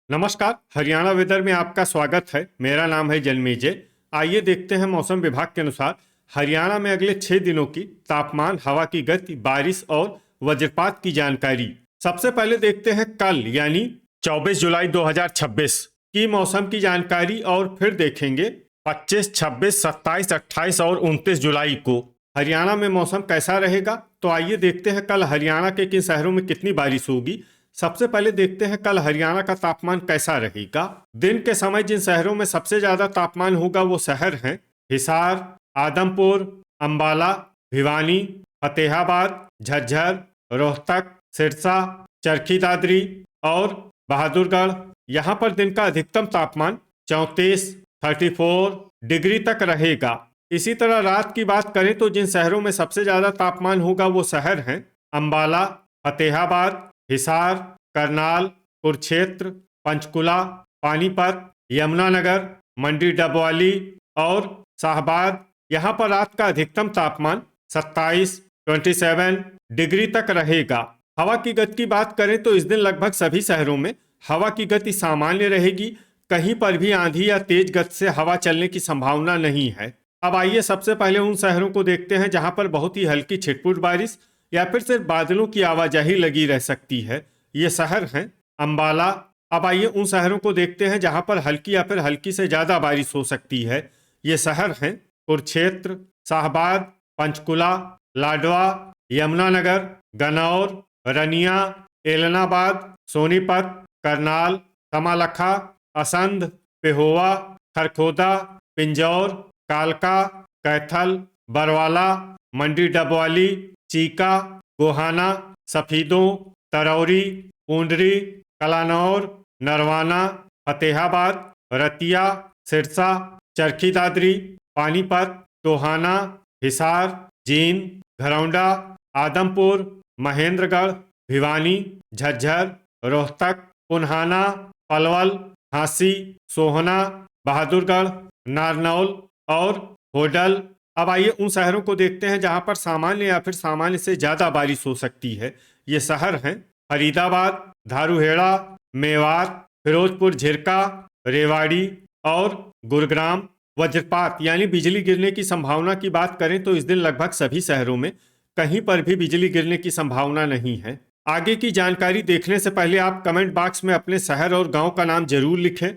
नमस्कार। हरियाणा वेदर में आपका स्वागत है। मेरा नाम है जन्मेजय। आइए देखते हैं मौसम विभाग के अनुसार हरियाणा में अगले 6 दिनों की तापमान, हवा की गति, बारिश और वज्रपात की जानकारी। सबसे पहले देखते हैं कल यानी 24 जुलाई 2026 की मौसम की जानकारी और फिर देखेंगे 25, 26, 27, 28 और 29 जुलाई को हरियाणा में मौसम कैसा रहेगा। तो आइए देखते हैं कल हरियाणा के किन शहरों में कितनी बारिश होगी। सबसे पहले देखते हैं कल हरियाणा का तापमान कैसा रहेगा। दिन के समय जिन शहरों में सबसे ज्यादा तापमान होगा वो शहर हैं हिसार, आदमपुर, अंबाला, भिवानी, फतेहाबाद, झज्जर, रोहतक, सिरसा, चरखी दादरी और बहादुरगढ़। यहाँ पर दिन का अधिकतम तापमान 34 डिग्री तक रहेगा। इसी तरह रात की बात करें तो जिन शहरों में सबसे ज्यादा तापमान होगा वो शहर हैं अंबाला, फतेहाबाद, हिसार, करनाल, कुरुक्षेत्र, पंचकुला, पानीपत, यमुनानगर, मंडी डबवाली और शाहबाद। यहाँ पर रात का अधिकतम तापमान 27 डिग्री तक रहेगा। हवा की गति की बात करें तो इस दिन लगभग सभी शहरों में हवा की गति सामान्य रहेगी। कहीं पर भी आंधी या तेज गति से हवा चलने की संभावना नहीं है। अब आइए सबसे पहले उन शहरों को देखते हैं जहां पर बहुत ही हल्की छिटपुट बारिश या फिर सिर्फ बादलों की आवाजाही लगी रह सकती है। ये शहर हैं अंबाला। अब आइए उन शहरों को देखते हैं जहां पर हल्की या फिर हल्की से ज्यादा बारिश हो सकती है। ये शहर हैं कुरुक्षेत्र, शाहबाद, पंचकुला, लाडवा, यमुनानगर, गन्नौर, रनिया, एलनाबाद, सोनीपत, करनाल, कमालखा, असंध, पेहोवा, खरखोदा, पिंजौर, कालका, कैथल, बरवाला, मंडी डबवाली, चीका, गोहाना, सफीदों, तरौरी, पूंडरी, कलानौर, नरवाना, फतेहाबाद, रतिया, सिरसा, चरखी दादरी, पानीपत, टोहाना, हिसार, जींद, घरौंडा, आदमपुर, महेंद्रगढ़, भिवानी, झज्जर, रोहतक, पुन्हाना, पलवल, झांसी, सोहना, बहादुरगढ़, नारनौल और होडल। अब आइए उन शहरों को देखते हैं जहां पर सामान्य या फिर सामान्य से ज्यादा बारिश हो सकती है। ये शहर हैं फरीदाबाद, धारूहेड़ा, मेवात, फिरोजपुर झिरका, रेवाड़ी और गुरुग्राम। वज्रपात यानी बिजली गिरने की संभावना की बात करें तो इस दिन लगभग सभी शहरों में कहीं पर भी बिजली गिरने की संभावना नहीं है। आगे की जानकारी देखने से पहले आप कमेंट बॉक्स में अपने शहर और गांव का नाम जरूर लिखें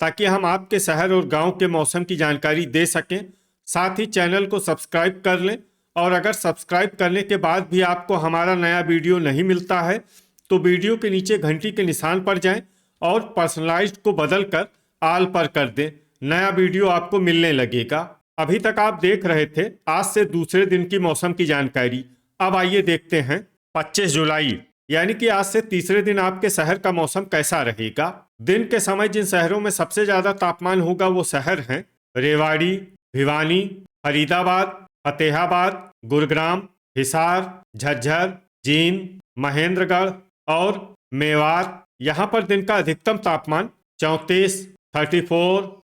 ताकि हम आपके शहर और गांव के मौसम की जानकारी दे सकें। साथ ही चैनल को सब्सक्राइब कर लें और अगर सब्सक्राइब करने के बाद भी आपको हमारा नया वीडियो नहीं मिलता है तो वीडियो के नीचे घंटी के निशान पर जाएं और पर्सनलाइज्ड को बदल कर आल पर कर दें। नया वीडियो आपको मिलने लगेगा। अभी तक आप देख रहे थे आज से दूसरे दिन की मौसम की जानकारी। अब आइए देखते हैं 25 जुलाई यानी कि आज से तीसरे दिन आपके शहर का मौसम कैसा रहेगा। दिन के समय जिन शहरों में सबसे ज्यादा तापमान होगा वो शहर हैं रेवाड़ी, भिवानी, फरीदाबाद, फतेहाबाद, गुरुग्राम, हिसार, झज्जर, जींद, महेंद्रगढ़ और मेवात। यहाँ पर दिन का अधिकतम तापमान 34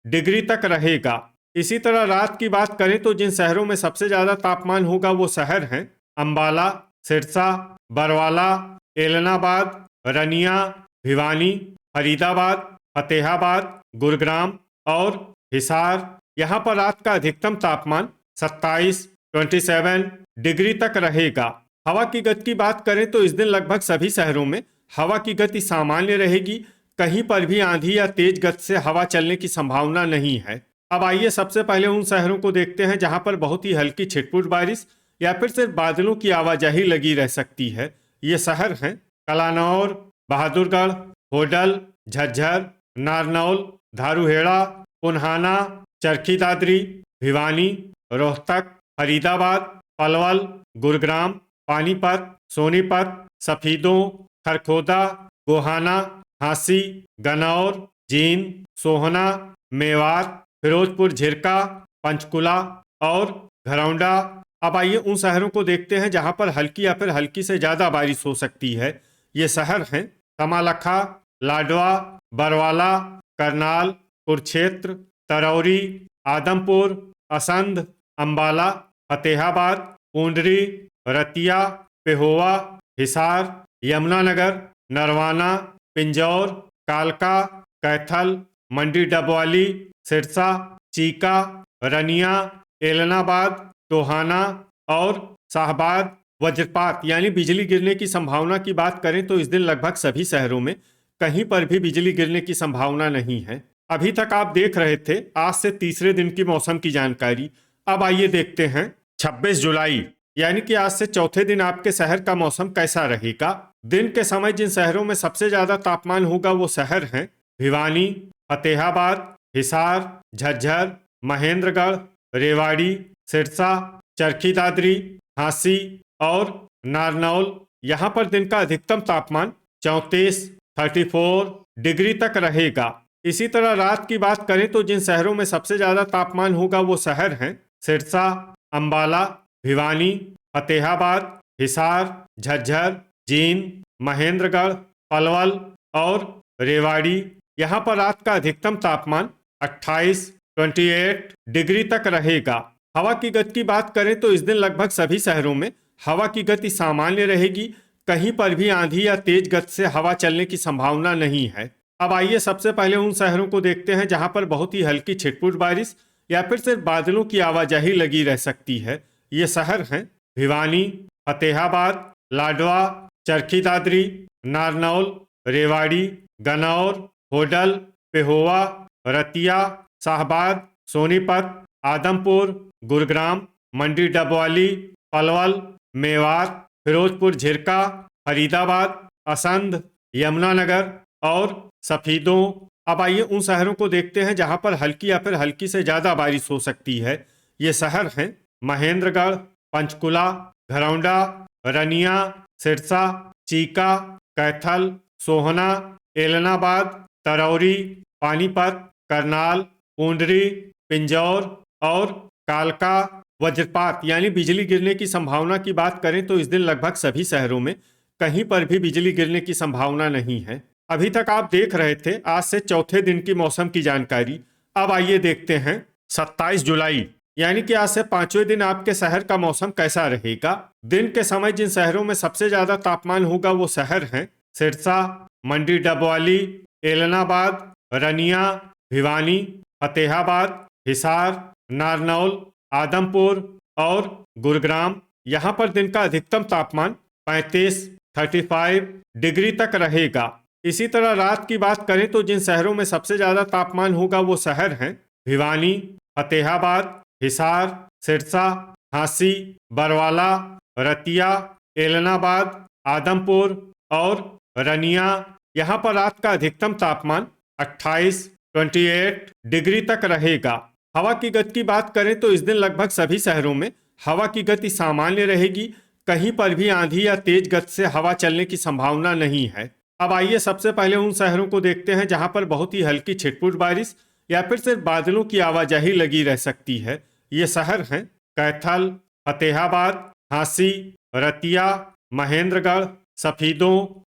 डिग्री तक रहेगा। इसी तरह रात की बात करें तो जिन शहरों में सबसे ज्यादा तापमान होगा वो शहर हैं अंबाला, सिरसा, बरवाला, एलनाबाद, रनिया, भिवानी, फरीदाबाद, फतेहाबाद, गुरुग्राम और हिसार। यहाँ पर रात का अधिकतम तापमान 27 डिग्री तक रहेगा। हवा की गति की बात करें तो इस दिन लगभग सभी शहरों में हवा की गति सामान्य रहेगी। कहीं पर भी आंधी या तेज गति से हवा चलने की संभावना नहीं है। अब आइए सबसे पहले उन शहरों को देखते हैं जहां पर बहुत ही हल्की छिटपुट बारिश या फिर सिर्फ बादलों की आवाजाही लगी रह सकती है। ये शहर हैं कलानौर, बहादुरगढ़, होडल, झज्जर, नारनौल, धारूहेड़ा, पुन्हाना, चरखी दादरी, भिवानी, रोहतक, फरीदाबाद, पलवल, गुरुग्राम, पानीपत, सोनीपत, सफीदों, खरखोदा, गोहाना, झांसी, गन्नौर, जींद, सोहना, मेवात, फिरोजपुर झिरका, पंचकुला और घरौंडा। अब आइए उन शहरों को देखते हैं जहां पर हल्की या फिर हल्की से ज्यादा बारिश हो सकती है। ये शहर हैं कमालखा, लाडवा, बरवाला, करनाल, कुरुक्षेत्र, तरौरी, आदमपुर, असंध, अंबाला, फतेहाबाद, पूंडरी, रतिया, पेहोवा, हिसार, यमुनानगर, नरवाना, पिंजौर, कालका, कैथल, मंडी डबवाली, सिरसा, चीका, रनिया, एलनाबाद, टोहाना और शाहबाद वज्रपात यानी बिजली गिरने की संभावना की बात करें तो इस दिन लगभग सभी शहरों में कहीं पर भी बिजली गिरने की संभावना नहीं है। अभी तक आप देख रहे थे आज से तीसरे दिन की मौसम की जानकारी। अब आइए देखते हैं 26 जुलाई यानी कि आज से चौथे दिन आपके शहर का मौसम कैसा रहेगा। दिन के समय जिन शहरों में सबसे ज्यादा तापमान होगा वो शहर हैं भिवानी, फतेहाबाद, हिसार, झज्जर, महेंद्रगढ़, रेवाड़ी, सिरसा, चरखी दादरी, झांसी और नारनौल। यहाँ पर दिन का अधिकतम तापमान 34 डिग्री तक रहेगा। इसी तरह रात की बात करें तो जिन शहरों में सबसे ज्यादा तापमान होगा वो शहर हैं सिरसा, अंबाला, भिवानी, फतेहाबाद, हिसार, झज्जर, जींद, महेंद्रगढ़, पलवल और रेवाड़ी। यहाँ पर रात का अधिकतम तापमान 28 डिग्री तक रहेगा। हवा की गति की बात करें तो इस दिन लगभग सभी शहरों में हवा की गति सामान्य रहेगी। कहीं पर भी आंधी या तेज गति से हवा चलने की संभावना नहीं है। अब आइए सबसे पहले उन शहरों को देखते हैं जहां पर बहुत ही हल्की छिटपुट बारिश या फिर सिर्फ बादलों की आवाजाही लगी रह सकती है। ये शहर हैं भिवानी, फतेहाबाद, लाडवा, चरखी दादरी, नारनौल, रेवाड़ी, गनौर, होडल, पेहोवा, रतिया, शाहबाद, सोनीपत, आदमपुर, गुरुग्राम, मंडी डबवाली, पलवल, मेवात, फिरोजपुर झिरका, फरीदाबाद, असंध, यमुनानगर और सफीदों। अब आइए उन शहरों को देखते हैं जहां पर हल्की या फिर हल्की से ज्यादा बारिश हो सकती है। ये शहर हैं महेंद्रगढ़, पंचकुला, घरौंडा, रनिया, सिरसा, चीका, कैथल, सोहना, एलनाबाद, तरौरी, पानीपत, करनाल, पूंडरी, पिंजौर और कालका। वज्रपात यानी बिजली गिरने की संभावना की बात करें तो इस दिन लगभग सभी शहरों में कहीं पर भी बिजली गिरने की संभावना नहीं है। अभी तक आप देख रहे थे आज से चौथे दिन की मौसम की जानकारी। अब आइए देखते हैं 27 जुलाई यानी कि आज से पांचवें दिन आपके शहर का मौसम कैसा रहेगा। दिन के समय जिन शहरों में सबसे ज्यादा तापमान होगा वो शहर हैं सिरसा, मंडी डबवाली, एलनाबाद, रनिया, भिवानी, फतेहाबाद, हिसार, नारनौल, आदमपुर और गुरुग्राम। यहाँ पर दिन का अधिकतम तापमान 35 डिग्री तक रहेगा। इसी तरह रात की बात करें तो जिन शहरों में सबसे ज्यादा तापमान होगा वो शहर हैं भिवानी, फतेहाबाद, हिसार, सिरसा, झांसी, बरवाला, रतिया, एलनाबाद, आदमपुर और रनिया। यहाँ पर रात का अधिकतम तापमान 28 डिग्री तक रहेगा। हवा की गति की बात करें तो इस दिन लगभग सभी शहरों में हवा की गति सामान्य रहेगी। कहीं पर भी आंधी या तेज गति से हवा चलने की संभावना नहीं है। अब आइए सबसे पहले उन शहरों को देखते हैं जहां पर बहुत ही हल्की छिटपुट बारिश या फिर सिर्फ बादलों की आवाजाही लगी रह सकती है। ये शहर हैं कैथल, फतेहाबाद, झांसी, रतिया, महेंद्रगढ़, सफीदों,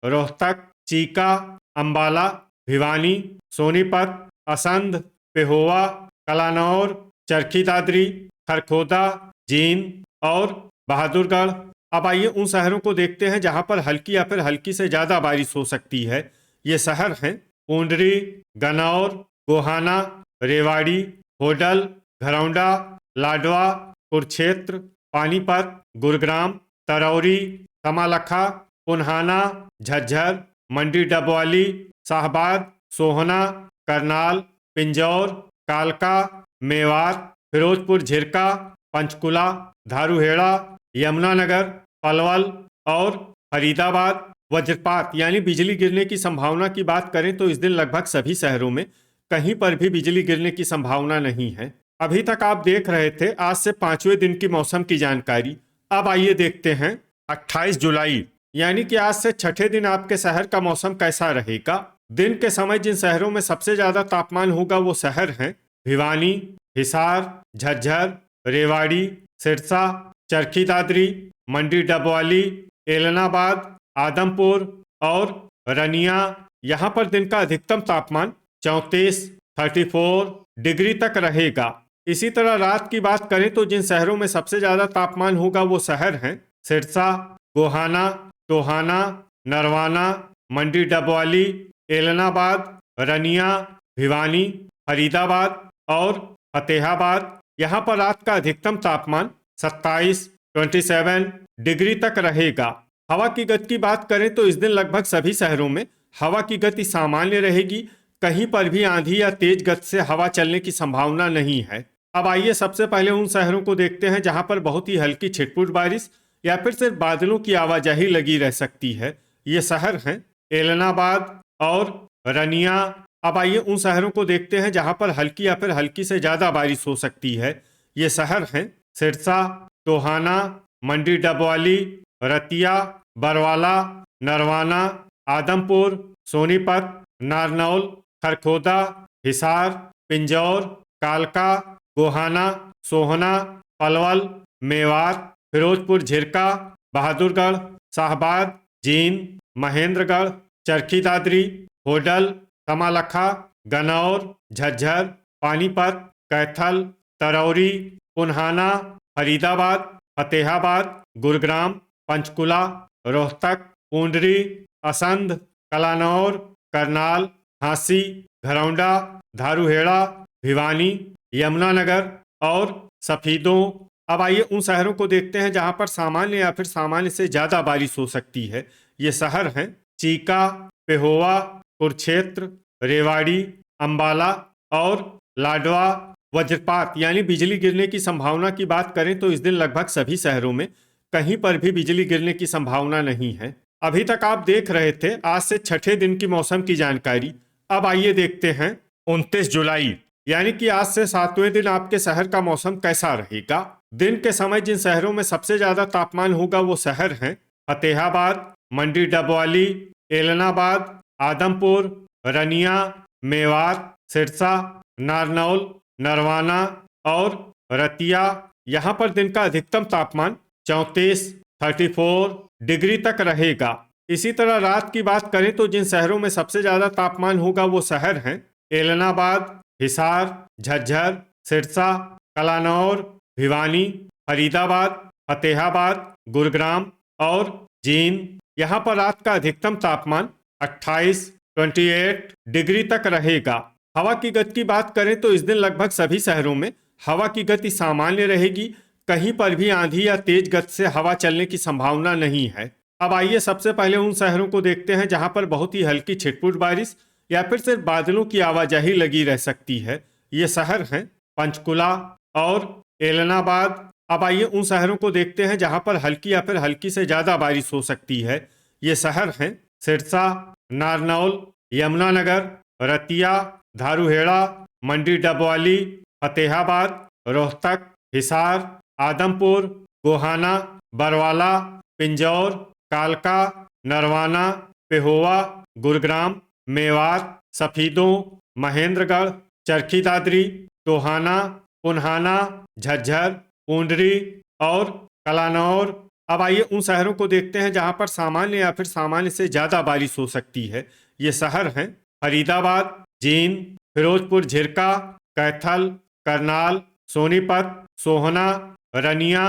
रोहतक, चीका, अंबाला, भिवानी, सोनीपत, असंध, पेहोवा, कलानौर, चरखी दादरी, खरखोदा, जींद और बहादुरगढ़। अब आइए उन शहरों को देखते हैं जहां पर हल्की या फिर हल्की से ज्यादा बारिश हो सकती है। ये शहर हैं पूंडरी, गनौर, गोहाना, रेवाड़ी, होडल, घरौंडा, लाडवा, कुरुक्षेत्र, पानीपत, गुरुग्राम, तरौरी, कमालखा, पुन्हाना, झज्जर, मंडी डबवाली, शाहबाद, सोहना, करनाल, पिंजौर, कालका, मेवात, फिरोजपुर झिरका, पंचकुला, धारूहेड़ा, यमुनानगर, पलवल और फरीदाबाद। वज्रपात यानी बिजली गिरने की संभावना की बात करें तो इस दिन लगभग सभी शहरों में कहीं पर भी बिजली गिरने की संभावना नहीं है। अभी तक आप देख रहे थे आज से पांचवें दिन की मौसम की जानकारी। अब आइए देखते हैं 28 जुलाई यानी कि आज से छठे दिन आपके शहर का मौसम कैसा रहेगा। दिन के समय जिन शहरों में सबसे ज्यादा तापमान होगा वो शहर हैं भिवानी, हिसार, झज्जर, रेवाड़ी, सिरसा, चरखी दादरी, मंडी डबवाली, एलनाबाद, आदमपुर और रनिया। यहाँ पर दिन का अधिकतम तापमान 34 डिग्री तक रहेगा। इसी तरह रात की बात करें तो जिन शहरों में सबसे ज्यादा तापमान होगा वो शहर हैं सिरसा, गोहाना, टोहाना, नरवाना, मंडी डबवाली, एलनाबाद, रनिया, भिवानी, फरीदाबाद और फतेहाबाद। यहाँ पर रात का अधिकतम तापमान 27 डिग्री तक रहेगा। हवा की गति की बात करें तो इस दिन लगभग सभी शहरों में हवा की गति सामान्य रहेगी। कहीं पर भी आंधी या तेज गति से हवा चलने की संभावना नहीं है। अब आइए सबसे पहले उन शहरों को देखते हैं जहां पर बहुत ही हल्की छिटपुट बारिश या फिर सिर्फ बादलों की आवाजाही लगी रह सकती है। ये शहर हैं एलनाबाद और रनिया। अब आइए उन शहरों को देखते हैं जहां पर हल्की या फिर हल्की से ज्यादा बारिश हो सकती है। ये शहर हैं सिरसा, टोहाना, मंडी डबवाली, रतिया, बरवाला, नरवाना, आदमपुर, सोनीपत, नारनौल, खरखोदा, हिसार, पिंजौर, कालका, गोहाना, सोहना, पलवल, मेवात, फिरोजपुर झिरका, बहादुरगढ़, शाहबाद, जींद, महेंद्रगढ़, चरखी दादरी, होडल, तमालखा, गनौर, झज्जर, पानीपत, कैथल, तरौरी, पुन्हाना, फरीदाबाद, फतेहाबाद, गुरुग्राम, पंचकुला, रोहतक, पूंडरी, असंध, कलानौर, करनाल, झांसी, घरौंडा, धारूहेड़ा, भिवानी, यमुनानगर और सफीदों। अब आइए उन शहरों को देखते हैं जहां पर सामान्य या फिर सामान्य से ज्यादा बारिश हो सकती है। ये शहर हैं चीका, पेहोवा, कुरुक्षेत्र, रेवाड़ी, अंबाला और लाडवा। वज्रपात यानी बिजली गिरने की संभावना की बात करें तो इस दिन लगभग सभी शहरों में कहीं पर भी बिजली गिरने की संभावना नहीं है। अभी तक आप देख रहे थे आज से छठे दिन की मौसम की जानकारी। अब आइए देखते हैं 29 जुलाई यानी कि आज से 7वें दिन आपके शहर का मौसम कैसा रहेगा। दिन के समय जिन शहरों में सबसे ज्यादा तापमान होगा वो शहर हैं फतेहाबाद, मंडी डबवाली, एलनाबाद, आदमपुर, रनिया, मेवात, सिरसा, नारनौल, नरवाना और रतिया। यहाँ पर दिन का अधिकतम तापमान 34 डिग्री तक रहेगा। इसी तरह रात की बात करें तो जिन शहरों में सबसे ज्यादा तापमान होगा वो शहर हैं एलनाबाद, हिसार, झज्जर, सिरसा, कलानौर, भिवानी, फरीदाबाद, फतेहाबाद, गुरुग्राम और जींद। यहाँ पर रात का अधिकतम तापमान 28 डिग्री तक रहेगा। हवा की गति की बात करें तो इस दिन लगभग सभी शहरों में हवा की गति सामान्य रहेगी। कहीं पर भी आंधी या तेज गति से हवा चलने की संभावना नहीं है। अब आइए सबसे पहले उन शहरों को देखते हैं जहां पर बहुत ही हल्की छिटपुट बारिश या फिर सिर्फ बादलों की आवाजाही लगी रह सकती है। ये शहर हैं पंचकुला और एलनाबाद। अब आइए उन शहरों को देखते हैं जहां पर हल्की या फिर हल्की से ज्यादा बारिश हो सकती है। ये शहर हैं सिरसा, नारनौल, यमुनानगर, रतिया, धारूहेड़ा, मंडी डबवाली, फतेहाबाद, रोहतक, हिसार, आदमपुर, गोहाना, बरवाला, पिंजौर, कालका, नरवाना, पेहोवा, गुरुग्राम, मेवात, सफीदों, महेंद्रगढ़, चरखी दादरी, टोहाना, पुन्हाना, झज्जर, पूंडरी और कलानौर। अब आइए उन शहरों को देखते हैं जहां पर सामान्य या फिर सामान्य से ज्यादा बारिश हो सकती है। ये शहर हैं फरीदाबाद, जींद, फिरोजपुर झिरका, कैथल, करनाल, सोनीपत, सोहना, रनिया,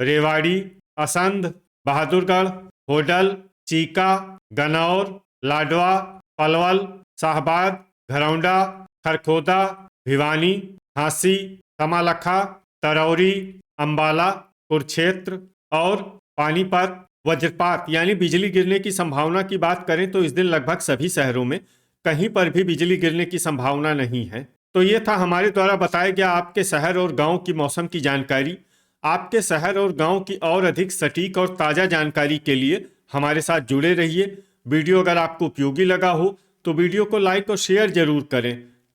रेवाड़ी, असंध, बहादुरगढ़, होडल, चीका, गनौर, लाडवा, पलवल, शाहबाद, घरौंडा, खरखोदा, भिवानी, झांसी, तमालखा, तरौरी, अंबाला, कुरुक्षेत्र और पानीपत। वज्रपात यानी बिजली गिरने की संभावना की बात करें तो इस दिन लगभग सभी शहरों में कहीं पर भी बिजली गिरने की संभावना नहीं है। तो ये था हमारे द्वारा बताया गया आपके शहर और गांव की मौसम की जानकारी। आपके शहर और गांव की और अधिक सटीक और ताज़ा जानकारी के लिए हमारे साथ जुड़े रहिए। वीडियो अगर आपको उपयोगी लगा हो तो वीडियो को लाइक और शेयर जरूर करें।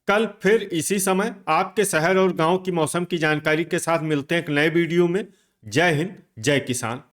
कल फिर इसी समय आपके शहर और गांव की मौसम की जानकारी के साथ मिलते हैं एक नए वीडियो में। जय हिंद, जय किसान।